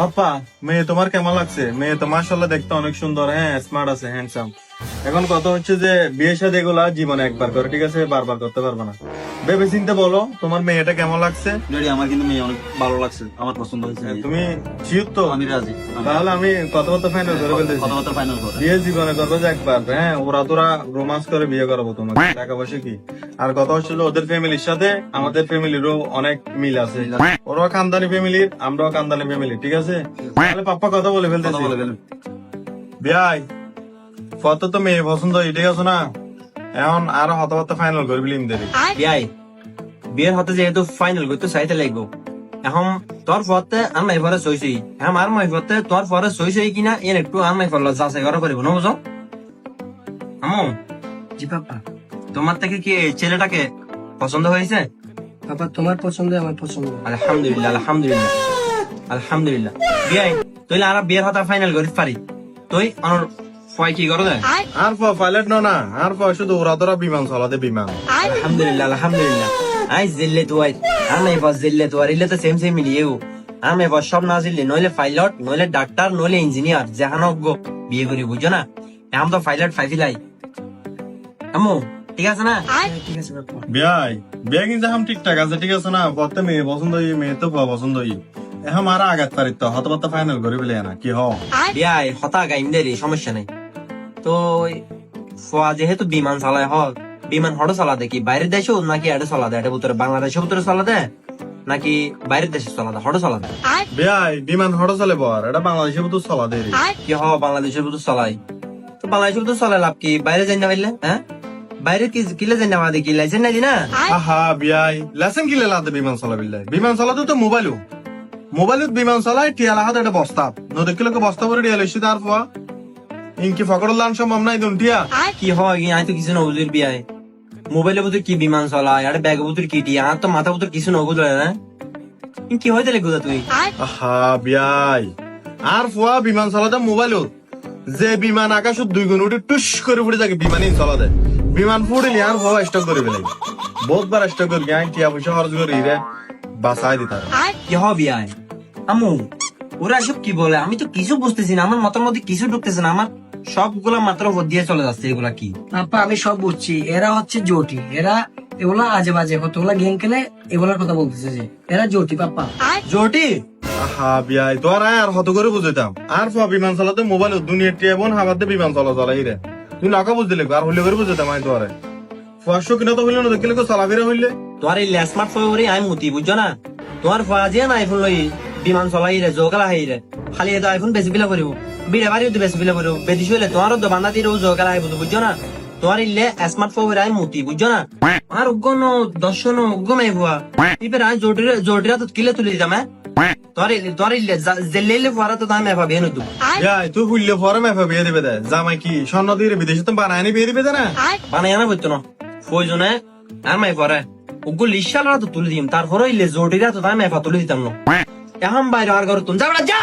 পাপ্পা, মেয়ে তোমার কেমন লাগছে? মেয়ে তো মাশাআল্লাহ দেখতে অনেক সুন্দর, হ্যাঁ স্মার্ট আছে, হ্যান্ডসাম। এখন কথা হচ্ছে যে বিয়ে শাদী এগুলা জীবনে একবার করে, ঠিক আছে? বারবার করতে পারবে না। ভেবে চিন্তে বলো তোমার মেয়েটা কেমন লাগছে। ড্যাডি আমার কিন্তু মেয়ে অনেক ভালো লাগছে, আমার পছন্দ হয়েছে। তুমি শিওর তো? আমি রাজি। তাহলে আমি কথাবার্তা ফাইনাল করে ফেলতেছি। কথাবার্তা ফাইনাল করে বিয়ে জীবনে করবো যে একবার, হ্যাঁ ওরা তোরা রোমান্স করে বিয়ে করাবো তোমাকে, টাকা পয়সা কি। আর কথা হচ্ছিল ওদের ফ্যামিলির সাথে আমাদের ফ্যামিলিরও অনেক মিল আছে। ওরাও খানদানি ফ্যামিলির, আমরাও খানদানি ফ্যামিলি, ঠিক আছে? তাহলে পাপ্পা কথা বলে কথা ফেলতেছি। বলে ফেলুন। বিয়াই কত তো মেয়ে পছন্দ হয়, ঠিক আছে না? এখন আরো কথাবার্তা ফাইনাল করে ফেলিম দেরি। বিয়াই বিয়ের হতে যেহেতু ফাইনাল করতে চাইতে লাগবো, এখন তোর পথে আর মাই ফরে সইসই, এখন আর মাই পথে তোর পরে সইসই কিনা এর একটু আর মাই ফল যাচাই করা পারিব না, বুঝো? আমু, জি পাপা। তোমার থেকে কি এই ছেলেটাকে পছন্দ হয়েছে? পাপা তোমার পছন্দ আমার পছন্দ। আলহামদুলিল্লাহ, আলহামদুলিল্লাহ, আলহামদুলিল্লাহ। বিয়াই তুই আর বিয়ের হতা ফাইনাল করিস পারি, তুই আমার ফয় কি করো দেয়? আর পাইলট না, আর শুধু ওরা তোরা বিমান চলাতে বিমান। আলহামদুলিল্লাহ, আলহামদুলিল্লাহ। আই জিল্লে তুই আর নাই বস জিল্লে তুই ইল্লে তো সেম সেম মিলিয়েও আমি বস সব না জিল্লে, নইলে পাইলট, নইলে ডাক্তার, নইলে ইঞ্জিনিয়ার, যেখানে বিয়ে করি, বুঝছো না? এখন তো পাইলট ফাইফিলাই আমু, ঠিক আছে না? ঠিক আছে পাপা। বিয়াই বিয়ে কিন্তু এখন ঠিকঠাক আছে, ঠিক আছে না? পথে মেয়ে পছন্দ হই, মেয়ে তো পছন্দ হই। এখন আর আঘাত পারিত হতবার্তা ফাইনাল করে ফেলে না কি হ। বিয়াই হতা গাইম দেরি, সমস্যা নাই তো। ফোয়া যেহেতু বিমান চালায়, হক বিমান হটো চালা দেখি বাইরের দেশেও নাকি এটা চলা দেয়, এটা ভিতরে বাংলাদেশের ভিতরে চলা দেয় নাকি বাইরের দেশে চলা দেয়, হটো চলা দেয়? বিয়াই বিমান হঠাৎ চলে বর, এটা বাংলাদেশের মতো চলা দেরি। কি হ বাংলাদেশের ভিতরে চলাই, তো বাংলাদেশের ভিতরে চলাই লাভ কি? বাইরে যাই না পারলে, হ্যাঁ বাইরে কি কিলে যাই না, আমাদের কি লাইসেন্স নাই না? আহা বিয়াই লেসেন কিলে লাতে বিমান চলা বিল্লাই, বিমান চলাতে তো মোবাইলও মোবাইলত বিমান চলাই টিয়ালা হাতে একটা বস্তা নদী কিলোকে বস্তা করে টিয়া লইছি, তার ফোয়া ইনকি ফকর লান সম্ভব নাই দুনটিয়া। কি হয় আমি তো কিছু নবুজুর বিয়ায়, মোবাইলের ভিতরে কি বিমান চলায় আর ব্যাগের ভিতরে কি টি, আর তো মাথা ভিতরে কিছু নবুজ না। কি হয় তাহলে গুজা তুই? আহা বিয়াই আর ফোয়া বিমান চলাতে মোবাইলত যে বিমান আকাশত 2 গুণ উঠে টুস করে উঠে থাকে, বিমানই চলা দেয়। বিমান ফুড়িলি আর ফোয়া স্টক করে ফেলাই, বহুতবার স্টক করে গ্যাং টিয়া পয়সা খরচ করে ইরে বাঁচাই দিতে। কি হ বিয়ায় আমু, ওরা সব কি বলে আমি তো কিছু বুঝতেছি না, আমার মাথার মধ্যে কিছু ঢুকতেছে না, আমার সবগুলা মাত্র ভোট দিয়ে চলে যাচ্ছে। এগুলা কি পাপা আমি সব বুঝছি, এরা হচ্ছে জটি, এরা এগুলা আজে বাজে কতগুলা গেম খেলে এগুলার কথা বলতেছে যে এরা জটি পাপা। জটি? আহা বিয়াই তোর আর হত করে বুঝাইতাম, আর ফোয়া বিমান চলাতে মোবাইল দুনিয়ার টিয়া বোন হাবাতে বিমান চলা চলাই রে, তুই নাকা বুঝতে লাগবে আর হইলে করে বুঝাইতাম আমি তোরে। ফোয়াশো কিনা তো হইলে না দেখলে চলাফেরা হইলে তোমার এই স্মার্ট ফোন আমি মুতি, বুঝছো না? তোমার ফাজিয়া না আইফোন লই বিমান চলাই রে, জোকালা হাই রে, খালি এটা আইফোন বেশি বিলা করিব, বিড়ে বাড়িও বেশি বিলা করিব, বেশি হইলে তোমারও তো বান্ধা দিয়ে জোকালা হাই, বুঝছো না? তোমার ইলে স্মার্ট ফোন আমি মুতি, বুঝছো না? আর উগ্গন দর্শন উগ্গম আই ভুয়া ইপের আমি জটিরা তো কিলে তুলে দিতাম। হ্যাঁ তোমার ইলে জেলে ফারা তো আমি ভাবি এনে দেবো। বিয়াই তুই হইলে পরে মেফা বিয়ে দিবে দে, জামাই কি স্বর্ণ দিয়ে বিদেশে তো বানায় বিয়ে দিবে দে না? বানাই আনা বলতো না প্রয়োজনে আর মাই পরে ওগুলো লিশালরা তো তুলে দিম, তারপরে ইলে জটিরা তো আমি এফা তুলে দিতাম না। এখন বাইরে আর ঘরে তুমি যা।